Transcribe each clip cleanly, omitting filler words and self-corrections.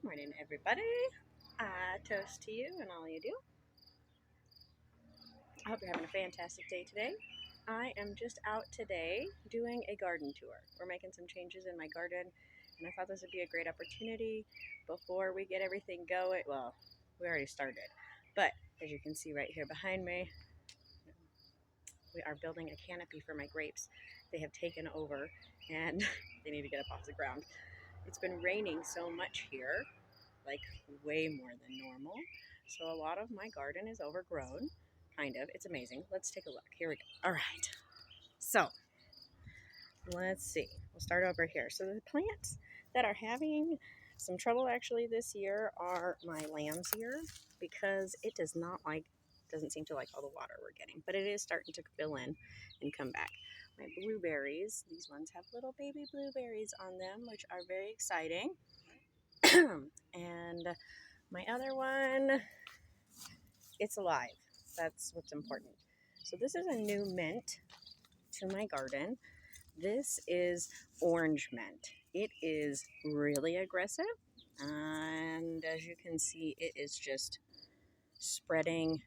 Good morning, everybody. Toast to you and all you do. I hope you're having a fantastic day today. I am just out today doing a garden tour. We're making some changes in my garden, and I thought this would be a great opportunity before we get everything going. Well, we already started, but as you can see right here behind me, we are building a canopy for my grapes. They have taken over, and they need to get up off the ground. It's been raining so much here, like way more than normal. So a lot of my garden is overgrown, kind of. It's amazing. Let's take a look. Here we go. All right. So let's see. We'll start over here. So the plants that are having some trouble actually this year are my lamb's ear, because it doesn't seem to like all the water we're getting, but it is starting to fill in and come back. My blueberries, these ones have little baby blueberries on them, which are very exciting. And my other one, it's alive. That's what's important. So this is a new mint to my garden. This is orange mint. It is really aggressive, and as you can see, it is just spreading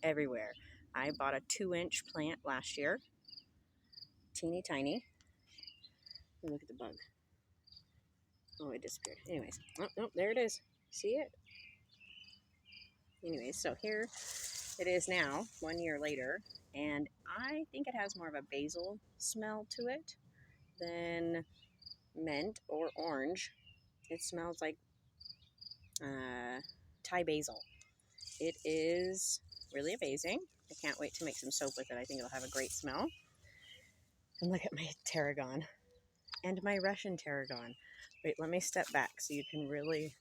everywhere. I bought a 2-inch plant last year, teeny tiny. Look at the bug. Oh, it disappeared. Anyways, oh, there it is. See it? Anyways, so here it is now, 1 year later, and I think it has more of a basil smell to it than mint or orange. It smells like Thai basil. It is really amazing. I can't wait to make some soap with it. I think it'll have a great smell. And look at my tarragon and my Russian tarragon. Wait, let me step back so you can really...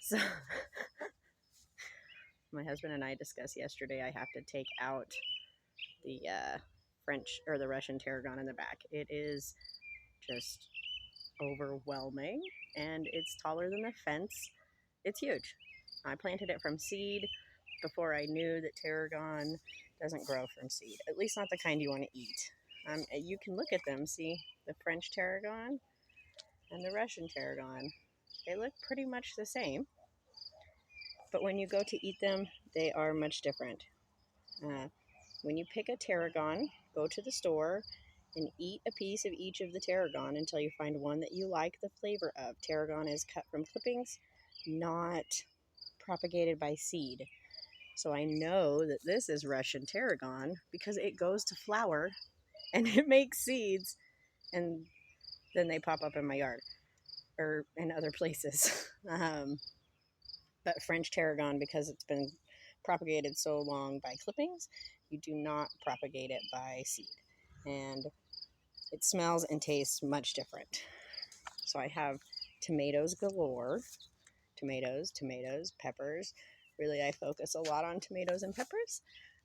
So my husband and I discussed yesterday I have to take out the French or the Russian tarragon in the back. It is just overwhelming, and it's taller than the fence. It's huge. I planted it from seed before I knew that tarragon doesn't grow from seed, at least not the kind you want to eat. You can look at them, see the French tarragon and the Russian tarragon. They look pretty much the same, but when you go to eat them, they are much different. When you pick a tarragon, go to the store and eat a piece of each of the tarragon until you find one that you like the flavor of. Tarragon is cut from clippings, not propagated by seed. So I know that this is Russian tarragon because it goes to flower and it makes seeds, and then they pop up in my yard or in other places. But French tarragon, because it's been propagated so long by clippings, you do not propagate it by seed. And it smells and tastes much different. So I have tomatoes galore. Tomatoes, peppers. Really, I focus a lot on tomatoes and peppers.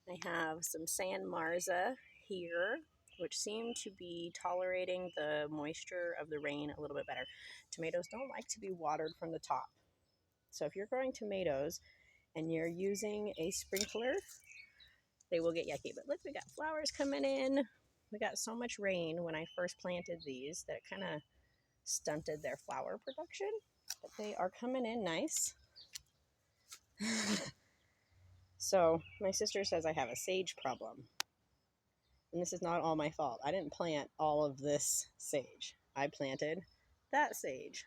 I have some San Marza here, which seem to be tolerating the moisture of the rain a little bit better. Tomatoes don't like to be watered from the top. So if you're growing tomatoes and you're using a sprinkler, they will get yucky. But look, we got flowers coming in. We got so much rain when I first planted these that it kind of stunted their flower production. But they are coming in nice. So my sister says I have a sage problem. And this is not all my fault. I didn't plant all of this sage. I planted that sage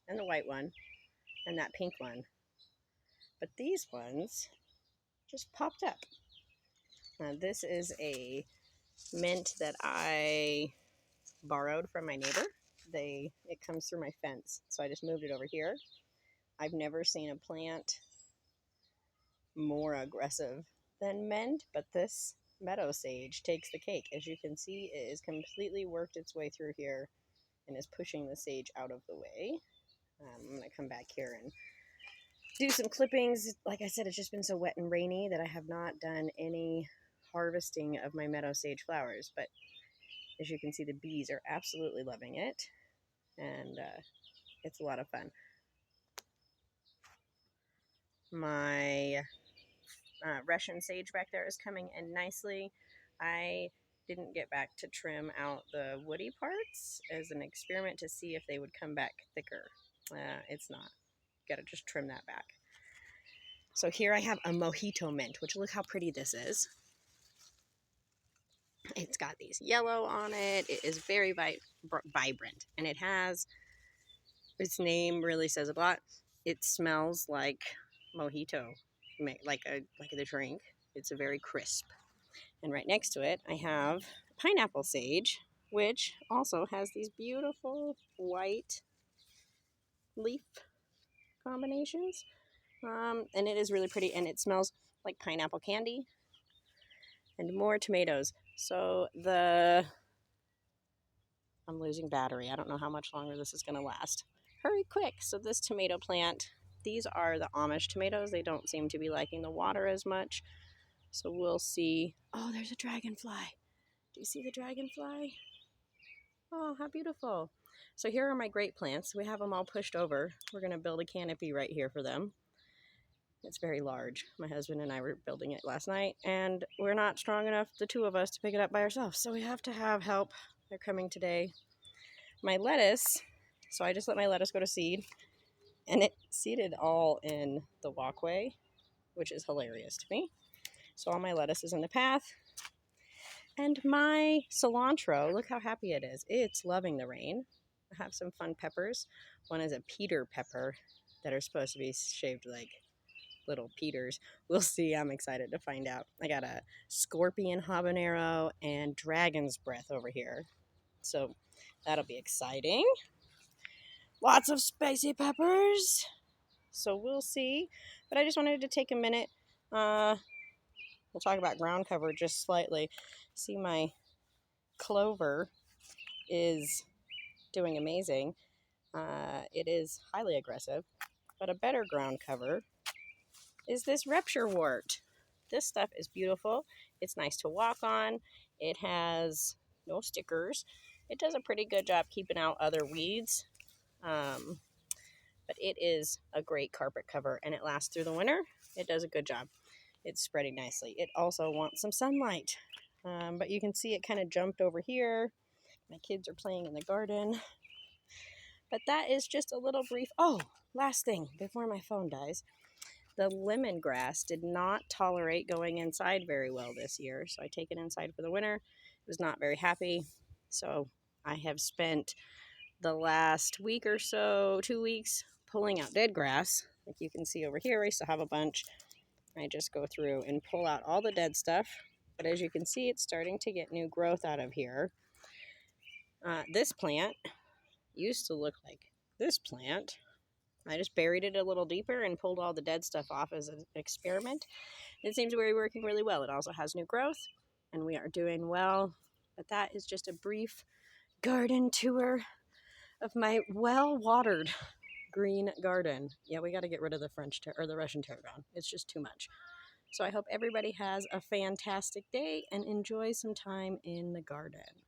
and the white one and that pink one. But these ones just popped up. Now this is a mint that I borrowed from my neighbor. It comes through my fence, so I just moved it over here. I've never seen a plant more aggressive than mint, but this meadow sage takes the cake. As you can see, it has completely worked its way through here and is pushing the sage out of the way. I'm going to come back here and do some clippings. Like I said, it's just been so wet and rainy that I have not done any harvesting of my meadow sage flowers, but as you can see, the bees are absolutely loving it, and it's a lot of fun. My Russian sage back there is coming in nicely. I didn't get back to trim out the woody parts as an experiment to see if they would come back thicker. It's not. got to just trim that back. So here I have a mojito mint, which look how pretty this is. It's got these yellow on it. It is very vibrant, and it has, its name really says a lot. It smells like mojito, like the drink. It's a very crisp. And right next to it, I have pineapple sage, which also has these beautiful white leaf combinations. And it is really pretty, and it smells like pineapple candy. And more tomatoes. So I'm losing battery. I don't know how much longer this is going to last. Hurry quick. So this tomato plant, these are the Amish tomatoes. They don't seem to be liking the water as much. So we'll see. Oh, there's a dragonfly. Do you see the dragonfly? Oh, how beautiful. So here are my grape plants. We have them all pushed over. We're going to build a canopy right here for them. It's very large. My husband and I were building it last night, and we're not strong enough, the two of us, to pick it up by ourselves. So we have to have help. They're coming today. My lettuce, so I just let my lettuce go to seed, and it seeded all in the walkway, which is hilarious to me. So all my lettuce is in the path. And my cilantro, look how happy it is. It's loving the rain. I have some fun peppers. One is a Peter pepper that are supposed to be shaped like little Peters. We'll see. I'm excited to find out. I got a scorpion habanero and dragon's breath over here. So that'll be exciting. Lots of spicy peppers. So we'll see. But I just wanted to take a minute. We'll talk about ground cover just slightly. See, my clover is doing amazing. It is highly aggressive. But a better ground cover is this rupture wart. This stuff is beautiful. It's nice to walk on. It has no stickers. It does a pretty good job keeping out other weeds. But it is a great carpet cover, and it lasts through the winter. It does a good job. It's spreading nicely. It also wants some sunlight. But you can see it kind of jumped over here. My kids are playing in the garden. But that is just a little brief. Oh, last thing before my phone dies. The lemongrass did not tolerate going inside very well this year, so I take it inside for the winter. It was not very happy, so I have spent the last week or so, 2 weeks, pulling out dead grass. Like you can see over here, I still have a bunch. I just go through and pull out all the dead stuff, but as you can see, it's starting to get new growth out of here. This plant used to look like this plant. I just buried it a little deeper and pulled all the dead stuff off as an experiment. It seems to be working really well. It also has new growth, and we are doing well. But that is just a brief garden tour of my well-watered green garden. Yeah, we got to get rid of the Russian tarragon. It's just too much. So I hope everybody has a fantastic day and enjoy some time in the garden.